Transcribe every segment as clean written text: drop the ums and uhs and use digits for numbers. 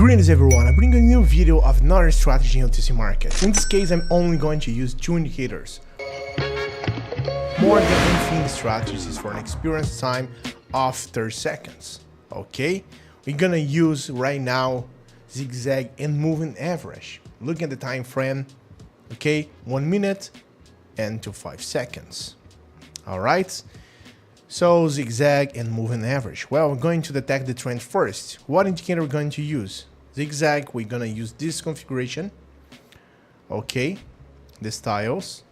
Greetings everyone, I bring a new video of another strategy in OTC market. In this case, I'm only going to use two indicators. More than anything, the strategy is for an experience time of 30 seconds. Okay, we're gonna use right now ZigZag and moving average. Look at the time frame. Okay, 1 minute and to 5 seconds. All right. So ZigZag and moving average. Well, we're going to detect the trend first. What indicator we're going to use? ZigZag, we're gonna use this configuration. Okay, the styles.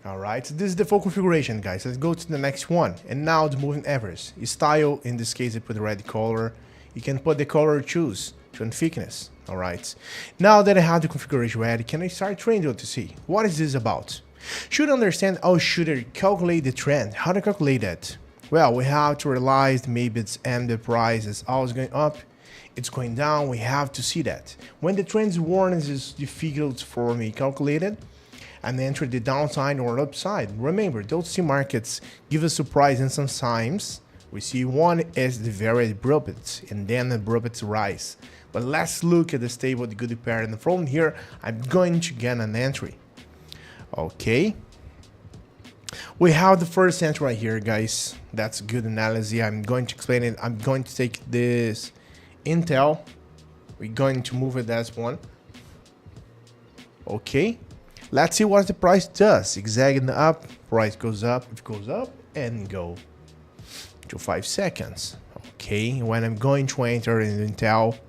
All right, this is the full configuration, guys. Let's go to the next one. And now the moving average. Style, in this case, I put the red color. You can put the color you choose, trend thickness. All right. Now that I have the configuration ready, can I start trading to see what is this about? Should understand how should I calculate the trend? How to calculate that? Well, we have to realize maybe it's the price is always going up, it's going down. We have to see that. When the trend warnings is difficult for me calculated, and enter the downside or upside. Remember, those two markets give a surprise, and sometimes we see one is the very abrupt and then abrupt rise. But let's look at the stable, the good pair, and from here I'm going to get an entry. Okay, we have the first entry right here, guys. That's good analysis. I'm going to explain it. I'm going to take this Intel. We're going to move it as one. Okay, let's see what the price does. Zigzagging up, price goes up, it goes up and go to 5 seconds. Okay, when I'm going to enter in Intel,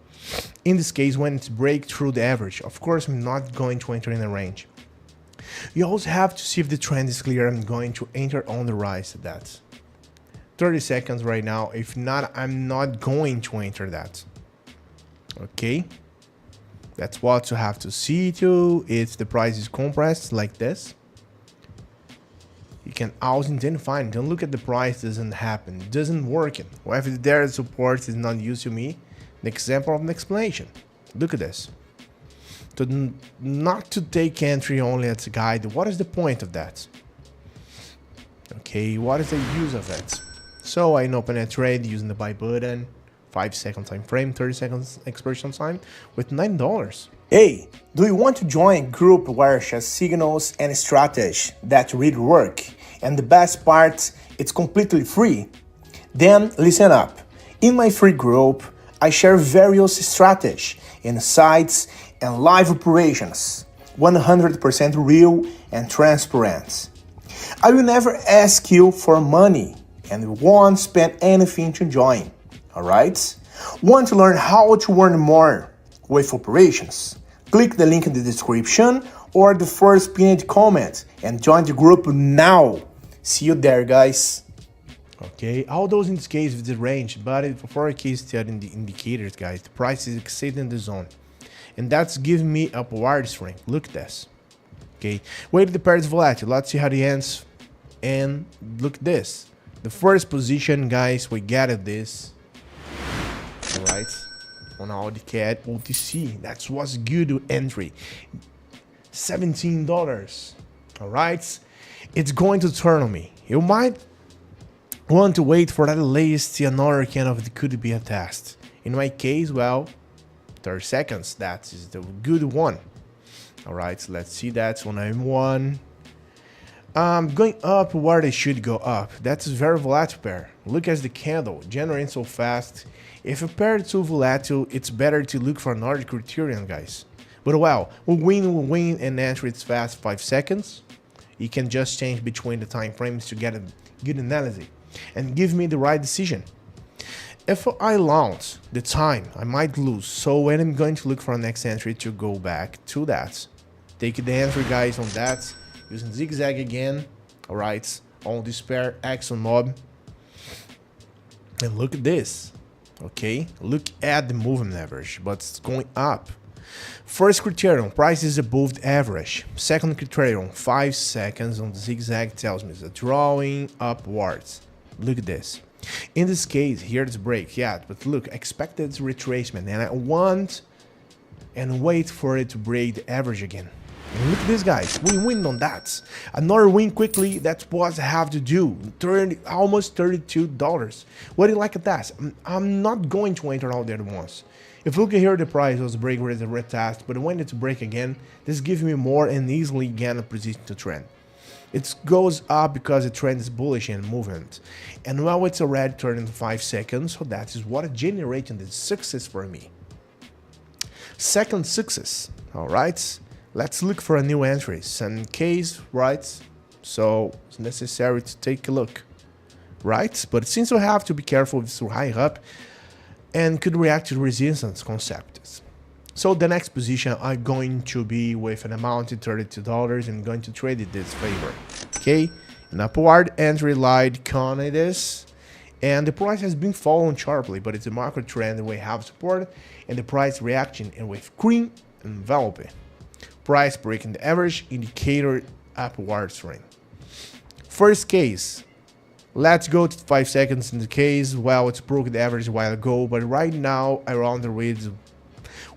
in this case, when it's break through the average, of course, I'm not going to enter in the range. You also have to see if the trend is clear. I'm going to enter on the rise. That's 30 seconds right now. If not, I'm not going to enter that. Okay, that's what you have to see too. If the price is compressed like this, you can also identify. Don't look at the price, doesn't happen, it doesn't work. Or if there is support is not used to me, an example of an explanation. Look at this. Not to take entry only as a guide. What is the point of that? Okay, what is the use of it? So I open a trade using the buy button, 5 second time frame, 30 seconds expiration time with $9. Hey, do you want to join a group where shares signals and strategy that really work? And the best part, it's completely free. Then listen up. In my free group, I share various strategies, insights, and live operations, 100% real and transparent. I will never ask you for money and won't spend anything to join, alright? Want to learn how to earn more with operations? Click the link in the description or the first pinned comment and join the group now. See you there, guys. Okay, all those indicators with the range, but for a case study in the indicators, guys, the price is exceeding the zone. And that's giving me upward strength. Look at this. Okay, wait, the pair is volatile. Let's see how it ends. And look at this. The first position, guys, we got this. All right, on our cat OTC. That was good entry. $17. All right, it's going to turn on me. You might want to wait for at least another kind of could be a test. In my case, well, 30 seconds, that is the good one. All right, so let's see that when I'm one. Going up where they should go up. That's a very volatile pair. Look at the candle generating so fast. If a pair is too volatile, it's better to look for another criterion, guys. But well, we'll win and enter it fast 5 seconds. You can just change between the time frames to get a good analysis and give me the right decision. If I launch the time, I might lose. So when I'm going to look for a next entry to go back to that. Take the entry, guys, on that. Using ZigZag again. Alright, on this pair, X on mob. And look at this. Okay, look at the moving average, but it's going up. First criterion, price is above the average. Second criterion, 5 seconds on the ZigZag tells me it's drawing upwards. Look at this. In this case, here's break, yeah, but look, expected retracement, and I want and wait for it to break the average again. And look at this, guys. We win on that. Another win quickly. That's what I have to do. Almost $32. What do you like at that? I'm not going to enter all there at once. If you look at here, the price was break with a retest, but when it's break again, this gives me more and easily gain a position to trend. It goes up because the trend is bullish in movement. And well, it's already turned into 5 seconds, so that is what generating the success for me. Second success, alright? Let's look for a new entry. Some case, right? So it's necessary to take a look, right? But since we have to be careful with so high up and could react to resistance concepts. So the next position I'm going to be with an amount of $32 and going to trade it this favor. Okay, an upward entry light counted this, and the price has been falling sharply, but it's a macro trend and we have support and the price reaction and with green enveloping. Price breaking the average indicator upward trend. First case, let's go to 5 seconds in the case. Well, it's broke the average a while ago, but right now around the reads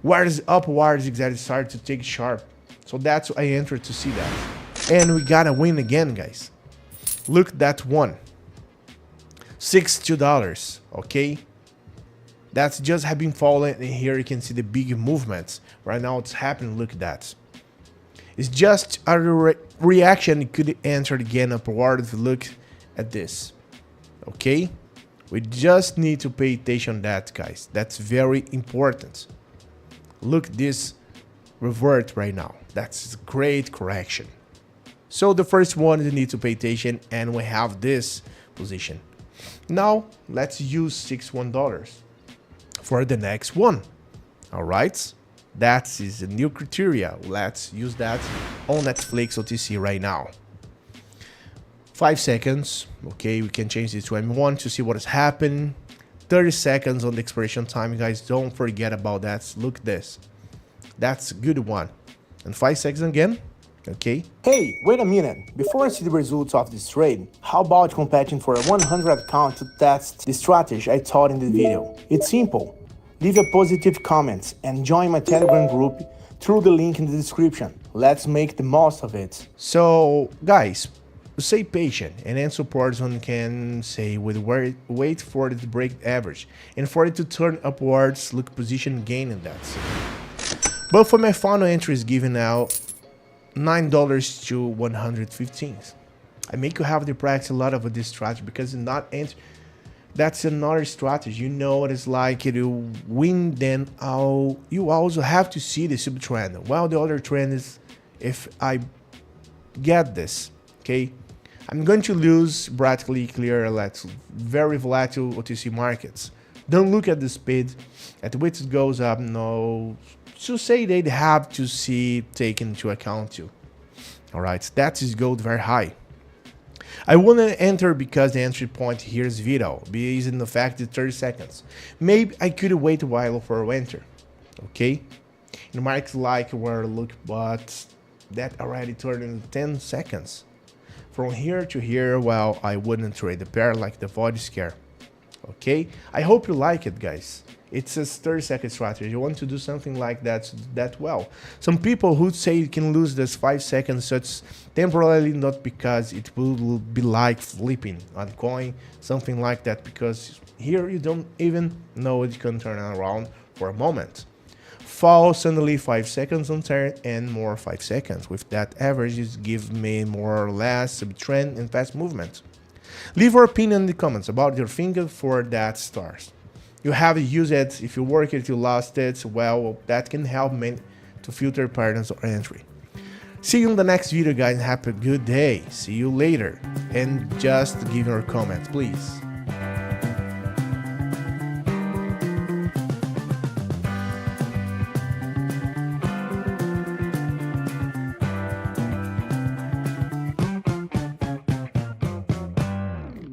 where is upward ZigZag started to take sharp. So that's why I entered to see that. And we gotta win again, guys. Look at that one. $62, okay? That's just have been falling, and here you can see the big movements. Right now it's happening, look at that. It's just a reaction, it could enter again upward if you look at this, okay? We just need to pay attention to that, guys. That's very important. Look at this revert right now. That's a great correction. So the first one you need to pay attention, and we have this position. Now let's use $61 for the next one. All right. That is a new criteria. Let's use that on Netflix OTC right now. 5 seconds. Okay, we can change this to M1 to see what has happened. 30 seconds on the expiration time, guys. Don't forget about that. Look at this. That's a good one. And 5 seconds again. Okay. Hey, wait a minute. Before I see the results of this trade, how about competing for a 100 account to test the strategy I taught in the video? It's simple. Leave a positive comment and join my Telegram group through the link in the description. Let's make the most of it. So, guys, stay patient and then support zone can say with wait for it to break average and for it to turn upwards, look position gain in that. But for my final entry is given out $9 to 115. I make you have to practice a lot of this strategy because it's not entry. That's another strategy. You know what it's like to win, then you also have to see the subtrend. Well, the other trend is if I get this, okay, I'm going to lose practically clear. Let's very volatile OTC markets. Don't look at the speed at which it goes up. No, to say they'd have to see taken into account too. All right, that is gold very high. I want to enter because the entry point here is vital, based on the fact that 30 seconds. Maybe I could wait a while for a enter, okay? In markets like where look, but that already turned into 10 seconds. From here to here, well, I wouldn't trade the pair like the body scare, okay? I hope you like it, guys. It's a 30-second strategy. You want to do something like that well. Some people who say you can lose this 5 seconds, so it's temporarily, not because it will be like flipping on coin, something like that, because here you don't even know it can turn around for a moment. Fall suddenly 5 seconds on turn and more 5 seconds. With that average, it gives me more or less sub-trend and fast movement. Leave your opinion in the comments about your finger for that stars. You have used it, if you work it, you lost it, well, that can help me to filter patterns or entry. See you in the next video, guys, and have a good day. See you later. And just give your comment, please.